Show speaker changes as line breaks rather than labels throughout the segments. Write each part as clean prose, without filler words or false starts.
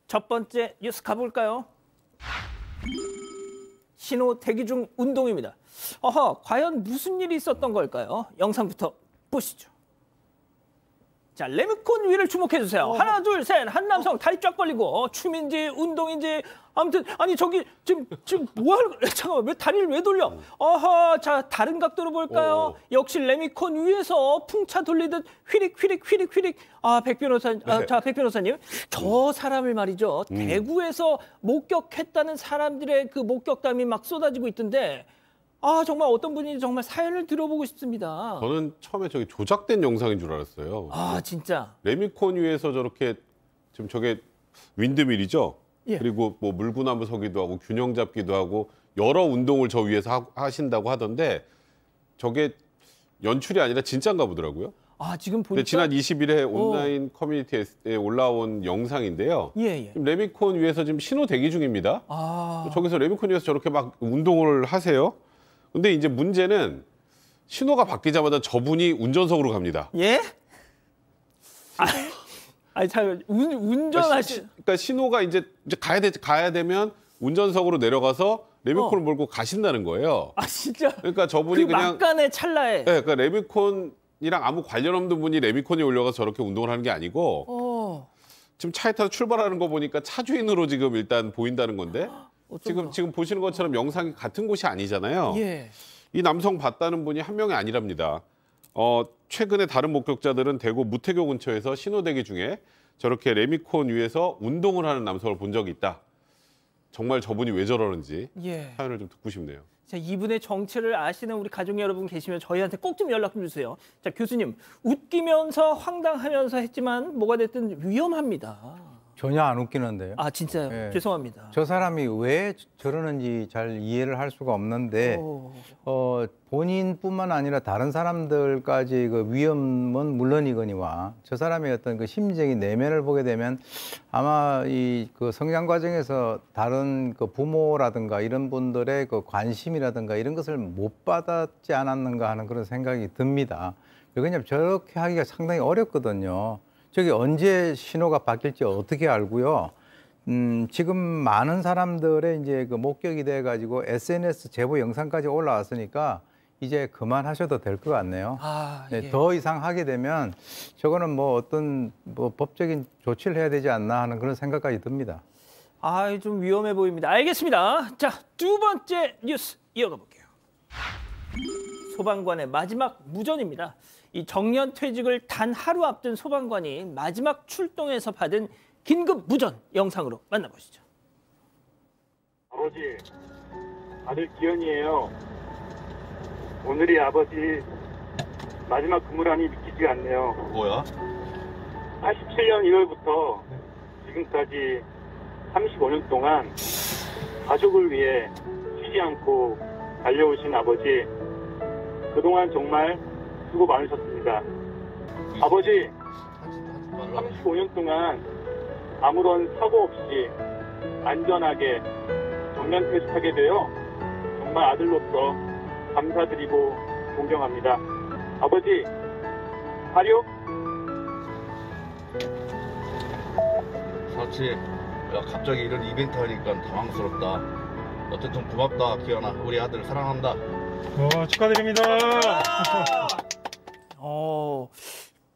첫 번째 뉴스 가볼까요? 신호 대기 중 운동입니다. 과연 무슨 일이 있었던 걸까요? 영상부터 보시죠. 자, 레미콘 위를 주목해주세요. 하나, 둘, 셋. 한 남성 다리 쫙 벌리고 춤인지 운동인지 아무튼 아니 저기 지금 뭐 하는 거야? 잠깐만 왜 다리를 왜 돌려? 자 다른 각도로 볼까요? 역시 레미콘 위에서 풍차 돌리듯 휘릭. 백 변호사님, 백 변호사님, 저 사람을 말이죠. 대구에서 목격했다는 사람들의 그 목격담이 막 쏟아지고 있던데. 정말 어떤 분이 정말 사연을 들어보고 싶습니다.
저는 처음에 저기 조작된 영상인 줄 알았어요.
진짜.
레미콘 위에서 저렇게 지금 저게 윈드밀이죠.
예.
그리고 뭐 물구나무 서기도 하고 균형 잡기도 하고 여러 운동을 저 위에서 하신다고 하던데 저게 연출이 아니라 진짜인가 보더라고요.
지금 보니까
지난 20일에 온라인 커뮤니티에 올라온 영상인데요.
예.
지금 레미콘 위에서 지금 신호 대기 중입니다. 저기서 레미콘 위에서 저렇게 막 운동을 하세요. 근데 이제 문제는 신호가 바뀌자마자 저분이 운전석으로 갑니다.
예? 잘 운전하시.
그러니까 신호가 이제 가야 되면 운전석으로 내려가서 레미콘을 몰고 가신다는 거예요.
진짜.
그러니까 저분이 그냥
막간의 찰나에.
네, 그러니까 레미콘이랑 아무 관련 없는 분이 레미콘에 올려가서 저렇게 운동을 하는 게 아니고 지금 차에 타서 출발하는 거 보니까 차주인으로 지금 일단 보인다는 건데 지금 보시는 것처럼 영상이 같은 곳이 아니잖아요.
예.
이 남성 봤다는 분이 한 명이 아니랍니다. 최근에 다른 목격자들은 대구 무태교 근처에서 신호대기 중에 저렇게 레미콘 위에서 운동을 하는 남성을 본 적이 있다. 정말 저분이 왜 저러는지 사연을 좀 듣고 싶네요.
자, 이분의 정체를 아시는 우리 가족 여러분 계시면 저희한테 꼭 좀 연락 좀 주세요. 자, 교수님, 웃기면서 황당하면서 했지만 뭐가 됐든 위험합니다.
전혀 안 웃기는데요.
진짜요?
네.
죄송합니다.
저 사람이 왜 저러는지 잘 이해를 할 수가 없는데 본인뿐만 아니라 다른 사람들까지 그 위험은 물론이거니와 저 사람의 어떤 그 심적인 내면을 보게 되면 아마 이 그 성장 과정에서 다른 그 부모라든가 이런 분들의 그 관심이라든가 이런 것을 못 받았지 않았는가 하는 그런 생각이 듭니다. 왜냐하면 저렇게 하기가 상당히 어렵거든요. 저기 언제 신호가 바뀔지 어떻게 알고요. 지금 많은 사람들의 이제 그 목격이 돼 가지고 SNS 제보 영상까지 올라왔으니까 이제 그만하셔도 될 것 같네요. 네, 더 이상 하게 되면 저거는 뭐 어떤 법적인 조치를 해야 되지 않나 하는 그런 생각까지 듭니다.
좀 위험해 보입니다. 알겠습니다. 자, 두 번째 뉴스 이어가 볼게요. 소방관의 마지막 무전입니다. 이 정년 퇴직을 단 하루 앞둔 소방관이 마지막 출동에서 받은 긴급 무전 영상으로 만나보시죠.
아버지, 아들 기현이에요. 오늘이 아버지 마지막 근무라니 믿기지가 않네요.
뭐야?
87년 1월부터 지금까지 35년 동안 가족을 위해 쉬지 않고 달려오신 아버지, 그동안 정말 수고 많으셨습니다. 아버지, 35년 동안 아무런 사고 없이 안전하게 정년퇴직하게 되어 정말 아들로서 감사드리고 존경합니다. 아버지, 하려?
사치, 야, 갑자기 이런 이벤트 하니까 당황스럽다. 어쨌든 고맙다, 기현아. 우리 아들 사랑한다.
축하드립니다.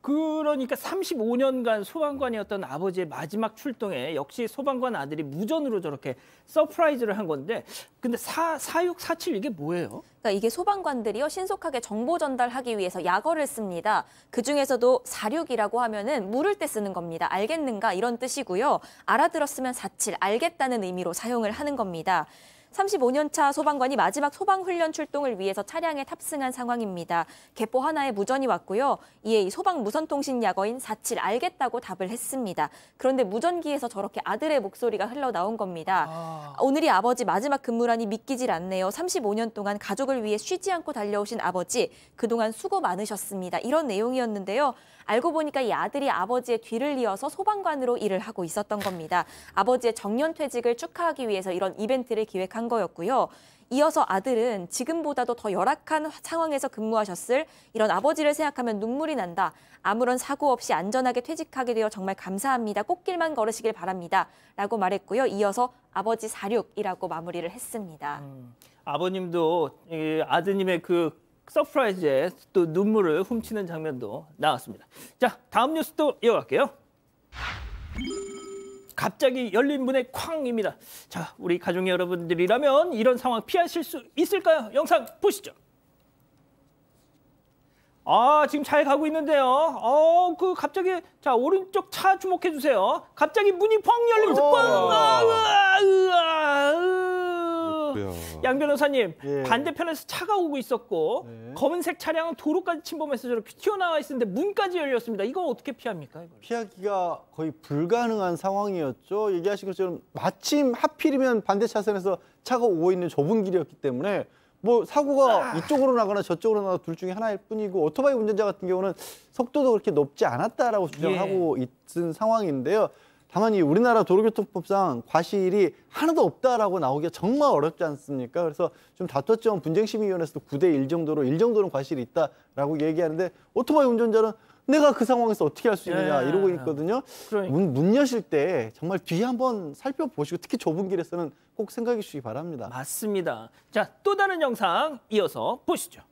그러니까 35년간 소방관이었던 아버지의 마지막 출동에 역시 소방관 아들이 무전으로 저렇게 서프라이즈를 한 건데, 근데 4647 이게 뭐예요?
그러니까 이게 소방관들이요, 신속하게 정보 전달하기 위해서 약어를 씁니다. 그중에서도 46이라고 하면은 물을 때 쓰는 겁니다. 알겠는가 이런 뜻이고요. 알아들었으면 47, 알겠다는 의미로 사용을 하는 겁니다. 35년 차 소방관이 마지막 소방훈련 출동을 위해서 차량에 탑승한 상황입니다. 개포 하나에 무전이 왔고요. 이에 이 소방 무선통신 약어인 47 알겠다고 답을 했습니다. 그런데 무전기에서 저렇게 아들의 목소리가 흘러나온 겁니다. 오늘이 아버지 마지막 근무라니 믿기질 않네요. 35년 동안 가족을 위해 쉬지 않고 달려오신 아버지, 그동안 수고 많으셨습니다. 이런 내용이었는데요. 알고 보니까 이 아들이 아버지의 뒤를 이어서 소방관으로 일을 하고 있었던 겁니다. 아버지의 정년퇴직을 축하하기 위해서 이런 이벤트를 기획한 거였고요. 이어서 아들은 지금보다도 더 열악한 상황에서 근무하셨을 이런 아버지를 생각하면 눈물이 난다. 아무런 사고 없이 안전하게 퇴직하게 되어 정말 감사합니다. 꽃길만 걸으시길 바랍니다. 라고 말했고요. 이어서 아버지 사륙이라고 마무리를 했습니다.
아버님도 이 아드님의 그 서프라이즈에 또 눈물을 훔치는 장면도 나왔습니다. 자, 다음 뉴스도 이어갈게요. 갑자기 열린 문의 쾅입니다. 자, 우리 가족 여러분들이라면 이런 상황 피하실 수 있을까요? 영상 보시죠. 아, 지금 잘 가고 있는데요. 그 갑자기 자 오른쪽 차 주목해 주세요. 갑자기 문이 펑 열리면서 양 변호사님,
예.
반대편에서 차가 오고 있었고
네.
검은색 차량은 도로까지 침범해서 저렇게 튀어나와 있었는데 문까지 열렸습니다. 이건 어떻게 피합니까? 이걸?
피하기가 거의 불가능한 상황이었죠. 얘기하신 것처럼 마침 하필이면 반대 차선에서 차가 오고 있는 좁은 길이었기 때문에 뭐 사고가 이쪽으로 나거나 저쪽으로 나거나 둘 중에 하나일 뿐이고 오토바이 운전자 같은 경우는 속도도 그렇게 높지 않았다라고 주장하고 있는 상황인데요. 다만 이 우리나라 도로교통법상 과실이 하나도 없다라고 나오기가 정말 어렵지 않습니까? 그래서 좀 다퉜던 분쟁심의위원회에서도 9대1 정도로 1 정도는 과실이 있다라고 얘기하는데 오토바이 운전자는 내가 그 상황에서 어떻게 할 수 있느냐 이러고 있거든요.
그러니까.
문 여실 때 정말 뒤에 한번 살펴보시고 특히 좁은 길에서는 꼭 생각해 주시기 바랍니다.
맞습니다. 자, 또 다른 영상 이어서 보시죠.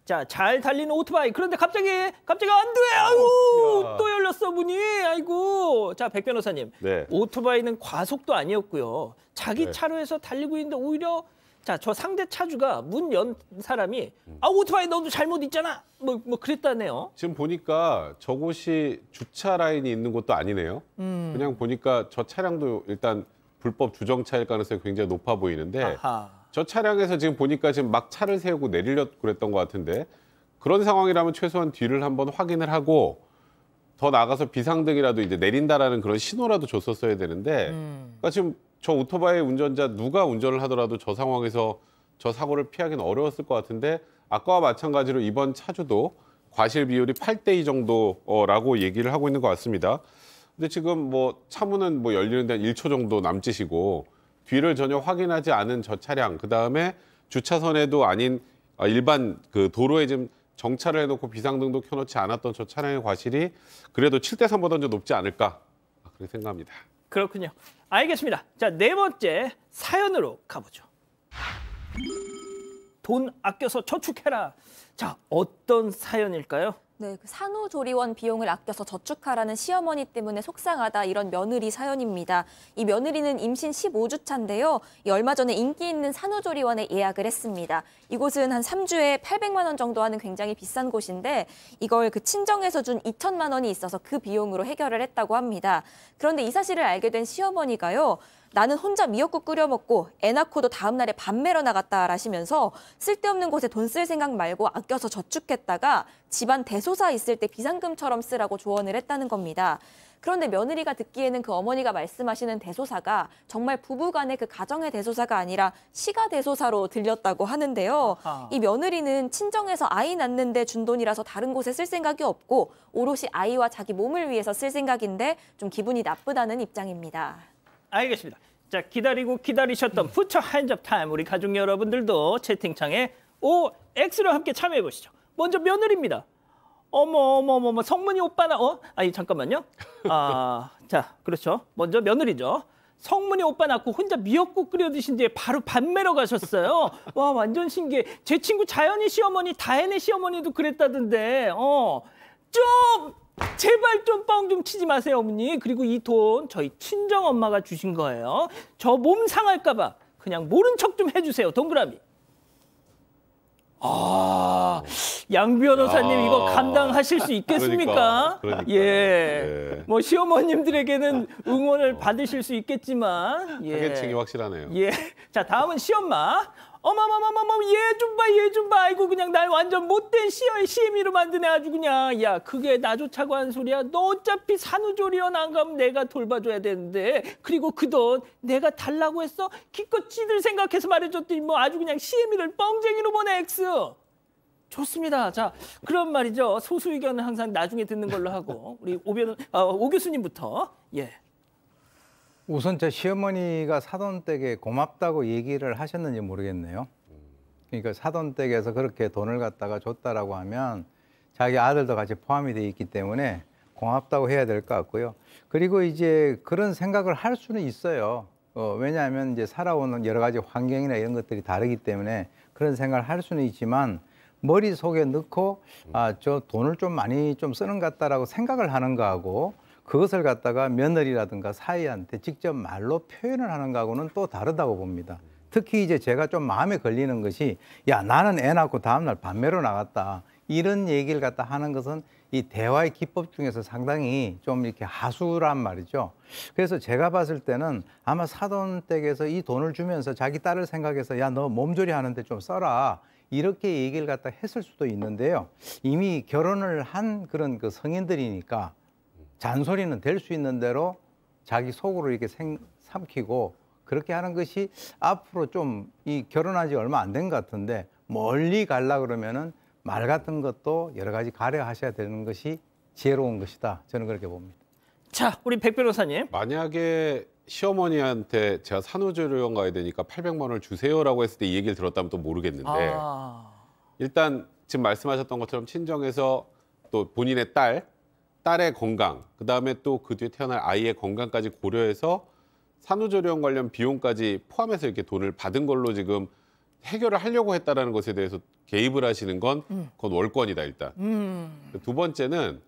자, 잘 달리는 오토바이. 그런데 갑자기 안 돼. 아이고, 또 열렸어 문이. 아이고. 자, 백 변호사님.
네.
오토바이는 과속도 아니었고요. 자기
네.
차로에서 달리고 있는데 오히려 자, 저 상대 차주가 문 연 사람이 오토바이 너도 잘못 있잖아. 뭐 그랬다네요.
지금 보니까 저곳이 주차 라인이 있는 곳도 아니네요. 그냥 보니까 저 차량도 일단 불법 주정차일 가능성이 굉장히 높아 보이는데
아하.
저 차량에서 지금 보니까 지금 막 차를 세우고 내리려고 그랬던 것 같은데 그런 상황이라면 최소한 뒤를 한번 확인을 하고 더 나가서 비상등이라도 이제 내린다라는 그런 신호라도 줬었어야 되는데 그러니까 지금 저 오토바이 운전자 누가 운전을 하더라도 저 상황에서 저 사고를 피하기는 어려웠을 것 같은데 아까와 마찬가지로 이번 차주도 과실 비율이 8대2 정도라고 얘기를 하고 있는 것 같습니다. 근데 지금 뭐 차문은 뭐 열리는 데 한 1초 정도 남짓이고 뒤를 전혀 확인하지 않은 저 차량, 그 다음에 주차선에도 아닌 일반 그 도로에 지금 정차를 해놓고 비상등도 켜놓지 않았던 저 차량의 과실이 그래도 7대3보다는 좀 높지 않을까 그렇게 생각합니다.
그렇군요. 알겠습니다. 자, 네 번째 사연으로 가보죠. 돈 아껴서 저축해라. 자, 어떤 사연일까요?
네, 그 산후조리원 비용을 아껴서 저축하라는 시어머니 때문에 속상하다 이런 며느리 사연입니다. 이 며느리는 임신 15주 차인데요. 얼마 전에 인기 있는 산후조리원에 예약을 했습니다. 이곳은 한 3주에 800만 원 정도 하는 굉장히 비싼 곳인데 이걸 그 친정에서 준 2천만 원이 있어서 그 비용으로 해결을 했다고 합니다. 그런데 이 사실을 알게 된 시어머니가요. 나는 혼자 미역국 끓여 먹고 애 낳고도 다음 날에 밥 매러 나갔다 라시면서 쓸데없는 곳에 돈 쓸 생각 말고 아껴서 저축했다가 집안 대소사 있을 때 비상금처럼 쓰라고 조언을 했다는 겁니다. 그런데 며느리가 듣기에는 그 어머니가 말씀하시는 대소사가 정말 부부간의 그 가정의 대소사가 아니라 시가 대소사로 들렸다고 하는데요.
아하.
이 며느리는 친정에서 아이 낳는데 준 돈이라서 다른 곳에 쓸 생각이 없고 오롯이 아이와 자기 몸을 위해서 쓸 생각인데 좀 기분이 나쁘다는 입장입니다.
알겠습니다. 자, 기다리셨던 푸처 핸즈업 타임 우리 가족 여러분들도 채팅창에 OX로 함께 참여해 보시죠. 먼저 며느리입니다. 어머 성문이 오빠나 아니 잠깐만요. 자, 그렇죠. 먼저 며느리죠. 성문이 오빠 낳고 혼자 미역국 끓여 드신 뒤에 바로 밥 매러 가셨어요. 와, 완전 신기해. 제 친구 자연이 시어머니, 다혜네 시어머니도 그랬다던데. 좀 제발 좀 뻥 좀 치지 마세요, 어머니. 그리고 이 돈 저희 친정 엄마가 주신 거예요. 저 몸 상할까 봐 그냥 모른 척 좀 해주세요, 동그라미. 양 변호사님 이거 감당하실 수 있겠습니까?
그러니까.
예. 뭐 시어머님들에게는 응원을 받으실 수 있겠지만
타겟층이 확실하네요.
예. 자, 다음은 시엄마. 어머머머머머 얘 좀 봐. 아이고 그냥 날 완전 못된 시애미로 만드네 아주 그냥. 야, 그게 나 좋자고 한 소리야. 너 어차피 산후조리원 안 가면 내가 돌봐줘야 되는데. 그리고 그 돈 내가 달라고 했어? 기껏 지들 생각해서 말해줬더니 뭐 아주 그냥 시애미를 뻥쟁이로 보내 X. 좋습니다. 자, 그런 말이죠. 소수 의견은 항상 나중에 듣는 걸로 하고 우리 오 교수님부터. 예.
우선 제 시어머니가 사돈댁에 고맙다고 얘기를 하셨는지 모르겠네요. 그러니까 사돈댁에서 그렇게 돈을 갖다가 줬다라고 하면 자기 아들도 같이 포함이 돼 있기 때문에 고맙다고 해야 될 것 같고요. 그리고 이제 그런 생각을 할 수는 있어요. 왜냐하면 이제 살아오는 여러 가지 환경이나 이런 것들이 다르기 때문에 그런 생각을 할 수는 있지만 머릿속에 넣고 저 돈을 좀 많이 좀 쓰는 것 같다라고 생각을 하는 거하고 그것을 갖다가 며느리라든가 사위한테 직접 말로 표현을 하는 거하고는 또 다르다고 봅니다. 특히 이제 제가 좀 마음에 걸리는 것이 야 나는 애 낳고 다음날 밤매로 나갔다 이런 얘기를 갖다 하는 것은 이 대화의 기법 중에서 상당히 좀 이렇게 하수란 말이죠. 그래서 제가 봤을 때는 아마 사돈댁에서 이 돈을 주면서 자기 딸을 생각해서 야 너 몸조리 하는데 좀 써라 이렇게 얘기를 갖다 했을 수도 있는데요. 이미 결혼을 한 그런 그 성인들이니까 잔소리는 될 수 있는 대로 자기 속으로 이렇게 삼키고 그렇게 하는 것이 앞으로 좀 이 결혼한 지 얼마 안 된 것 같은데 멀리 가려 그러면은 말 같은 것도 여러 가지 가려하셔야 되는 것이 지혜로운 것이다. 저는 그렇게 봅니다.
자, 우리 백 변호사님.
만약에 시어머니한테 제가 산후조리원 가야 되니까 800만 원을 주세요라고 했을 때 이 얘기를 들었다면 또 모르겠는데 일단 지금 말씀하셨던 것처럼 친정에서 또 본인의 딸의 건강, 그다음에 또 그 뒤에 태어날 아이의 건강까지 고려해서 산후조리원 관련 비용까지 포함해서 이렇게 돈을 받은 걸로 지금 해결을 하려고 했다라는 것에 대해서 개입을 하시는 건 그건 월권이다 일단. 두 번째는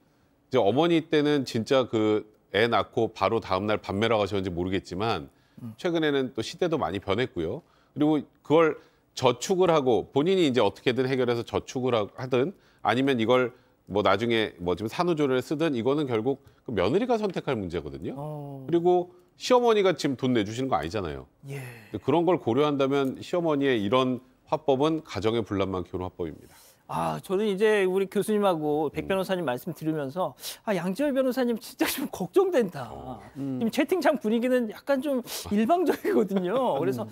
이제 어머니 때는 진짜 그 애 낳고 바로 다음날 밤매러 가셨는지 모르겠지만 최근에는 또 시대도 많이 변했고요. 그리고 그걸 저축을 하고 본인이 이제 어떻게든 해결해서 저축을 하든 아니면 이걸 뭐 나중에 뭐 지금 산후조리를 쓰든 이거는 결국 그 며느리가 선택할 문제거든요. 그리고 시어머니가 지금 돈 내주시는 거 아니잖아요.
예.
그런 걸 고려한다면 시어머니의 이런 화법은 가정의 분란만 키우는 화법입니다.
저는 이제 우리 교수님하고 백 변호사님 말씀 들으면서 양지열 변호사님 진짜 좀 걱정된다. 지금 채팅창 분위기는 약간 좀 일방적이거든요. 그래서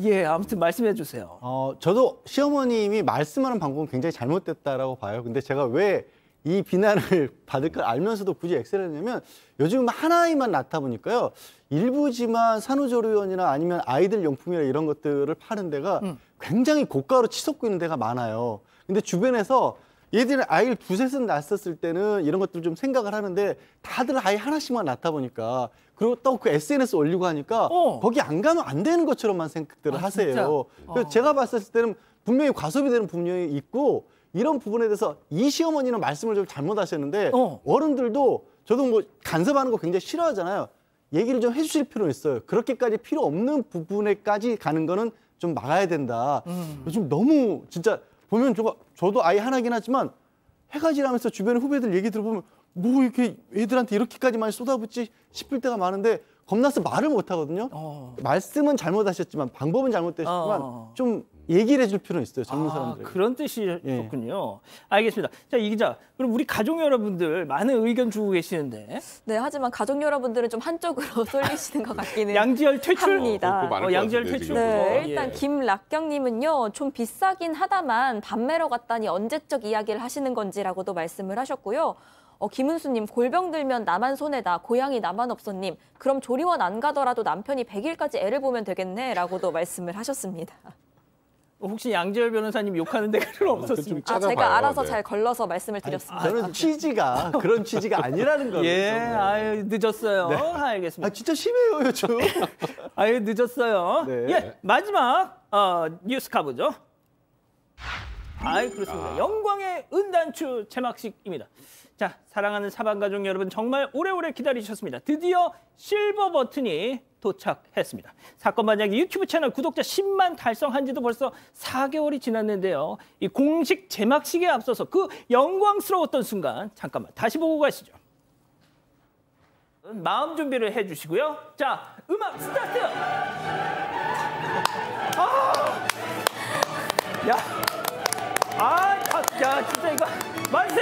예, 아무튼 말씀해 주세요.
저도 시어머님이 말씀하는 방법은 굉장히 잘못됐다라고 봐요. 근데 제가 왜 이 비난을 받을 걸 알면서도 굳이 엑셀을 했냐면 요즘 하나아이만 낳다 보니까요. 일부지만 산후조리원이나 아니면 아이들 용품이나 이런 것들을 파는 데가 굉장히 고가로 치솟고 있는 데가 많아요. 근데 주변에서 얘들은 아이를 두셋은 낳았을 때는 이런 것들 좀 생각을 하는데 다들 아이 하나씩만 낳다 보니까 그리고 또 그 SNS 올리고 하니까 거기 안 가면 안 되는 것처럼만 생각들을 하세요. 그래서 제가 봤을 때는 분명히 과소비 되는 부분이 있고 이런 부분에 대해서 이 시어머니는 말씀을 좀 잘못하셨는데 어른들도 저도 뭐 간섭하는 거 굉장히 싫어하잖아요. 얘기를 좀 해주실 필요는 있어요. 그렇게까지 필요 없는 부분에까지 가는 거는 좀 막아야 된다. 요즘 너무 진짜 보면 저도 아이 하나긴 하지만 해가지라면서 주변의 후배들 얘기 들어보면 뭐 이렇게 애들한테 이렇게까지 많이 쏟아붓지 싶을 때가 많은데 겁나서 말을 못 하거든요. 말씀은 잘못하셨지만 방법은 잘못되셨지만 좀 얘기를 해줄 필요는 있어요. 젊은 사람들.
그런 뜻이셨군요. 알겠습니다. 자, 이 기자, 그럼 우리 가족 여러분들 많은 의견 주고 계시는데.
네, 하지만 가족 여러분들은 좀 한쪽으로 쏠리시는 것 같기는
양지열 퇴출?
합니다.
양지열 퇴출.
네, 일단 김락경님은요. 좀 비싸긴 하다만 밤매러 갔다니 언제적 이야기를 하시는 건지라고도 말씀을 하셨고요. 김은수님, 골병 들면 나만 손해다. 고양이 나만 없어님. 그럼 조리원 안 가더라도 남편이 100일까지 애를 보면 되겠네. 라고도 말씀을 하셨습니다.
혹시 양지열 변호사님 욕하는 데는 없었습니까?
제가 알아서 잘 걸러서 말씀을 드렸습니다.
저는 취지가 그런 취지가 아니라는 거예요.
예, 아유, 늦었어요.
네.
알겠습니다.
진짜 심해요, 요즘.
아유, 늦었어요.
네.
예, 마지막 뉴스 가보죠. 그렇습니다. 영광의 은단추 제막식입니다. 자, 사랑하는 사방가족 여러분 정말 오래오래 기다리셨습니다. 드디어 실버 버튼이 도착했습니다. 사건 만약에 유튜브 채널 구독자 10만 달성한 지도 벌써 4개월이 지났는데요. 이 공식 제막식에 앞서서 그 영광스러웠던 순간 잠깐만 다시 보고 가시죠. 마음 준비를 해주시고요. 자, 음악 스타트! 야, 진짜 이거 만세!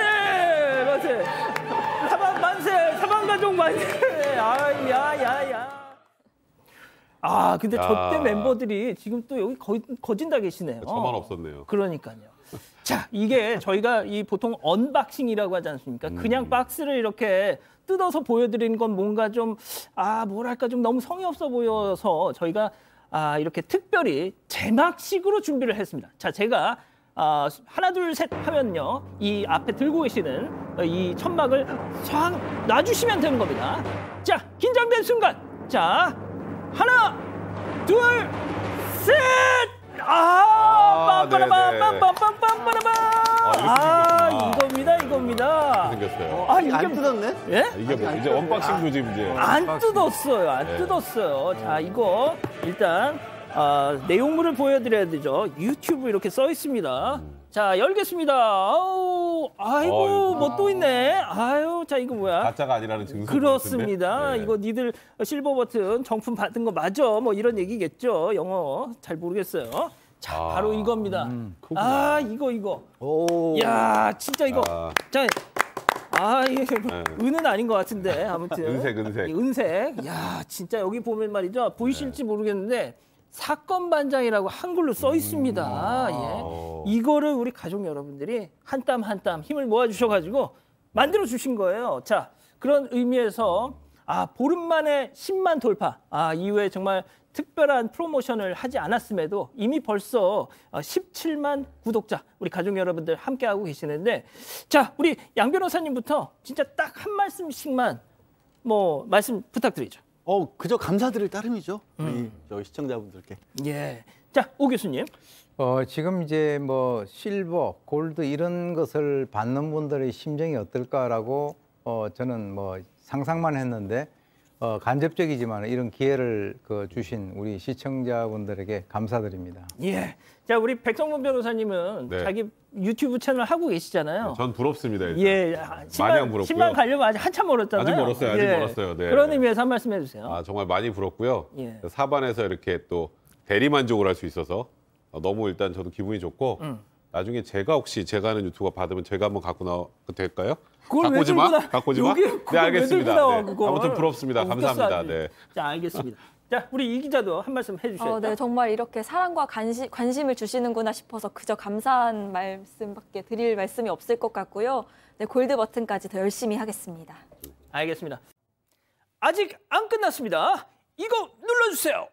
사방가족 만세! 근데 저 때 멤버들이 지금 또 여기 거진다 계시네요.
저만 없었네요.
그러니까요. 자, 이게 저희가 이 보통 언박싱이라고 하지 않습니까? 그냥 박스를 이렇게 뜯어서 보여드리는 건 뭔가 좀 뭐랄까 좀 너무 성의 없어 보여서 저희가 이렇게 특별히 제막식으로 준비를 했습니다. 자, 제가 하나 둘 셋 하면요, 이 앞에 들고 계시는 이 천막을 싹 놔주시면 되는 겁니다. 자, 긴장된 순간, 자, 하나 둘 셋. 빰빰빰빰빰빰빰빰빰. 이겁니다.
생겼어요.
이게
안 뜯었네?
예?
이게 뭐 이제 언박싱도 지금 이제
안 뜯었어요. 자, 이거 일단 내용물을 보여드려야 되죠. 유튜브 이렇게 써 있습니다. 자, 열겠습니다. 아이고, 뭐 또 있네. 아유, 자, 이거 뭐야?
가짜가 아니라는 증거.
그렇습니다.
네.
이거 니들 실버 버튼 정품 받은 거 맞아? 뭐 이런 얘기겠죠. 영어 잘 모르겠어요. 자, 바로 이겁니다.
크구나.
이거.
오.
야, 진짜 이거. 자, 이게
네.
은은 아닌 것 같은데 아무튼 은색. 야, 진짜 여기 보면 말이죠. 보이실지 모르겠는데 사건 반장이라고 한글로 써 있습니다. 예. 이거를 우리 가족 여러분들이 한 땀 한 땀 힘을 모아 주셔가지고 만들어 주신 거예요. 자, 그런 의미에서 보름 만에 10만 돌파. 이후에 정말 특별한 프로모션을 하지 않았음에도 이미 벌써 17만 구독자 우리 가족 여러분들 함께하고 계시는데, 자, 우리 양 변호사님부터 진짜 딱 한 말씀씩만 말씀 부탁드리죠.
그저 감사드릴 따름이죠. 우리 저희 시청자분들께.
예. 자, 오 교수님.
지금 이제 실버, 골드 이런 것을 받는 분들의 심정이 어떨까라고 저는 상상만 했는데 간접적이지만 이런 기회를 주신 우리 시청자분들에게 감사드립니다.
예. 자, 우리 백성문 변호사님은
네.
자기 유튜브 채널 하고 계시잖아요.
전 부럽습니다. 일단.
예.
마냥 부럽고요.
10만 가려면 아직 한참 멀었잖아요.
아직 멀었어요. 네.
그런 의미에서 한 말씀 해주세요.
정말 많이 부럽고요.
예.
사반에서 이렇게 또 대리 만족을 할 수 있어서 너무 일단 저도 기분이 좋고, 나중에 제가 하는 유튜버 받으면 제가 한번 갖고 나와도 될까요?
그걸 왜
갖고 오지 마? 네, 알겠습니다. 네. 아무튼 부럽습니다. 감사합니다. 네.
자, 알겠습니다. 자, 우리 이 기자도 한 말씀 해주셔야죠.
네, 정말 이렇게 사랑과 관심을 주시는구나 싶어서 그저 감사한 말씀밖에 드릴 말씀이 없을 것 같고요. 네, 골드 버튼까지 더 열심히 하겠습니다.
알겠습니다. 아직 안 끝났습니다. 이거 눌러주세요.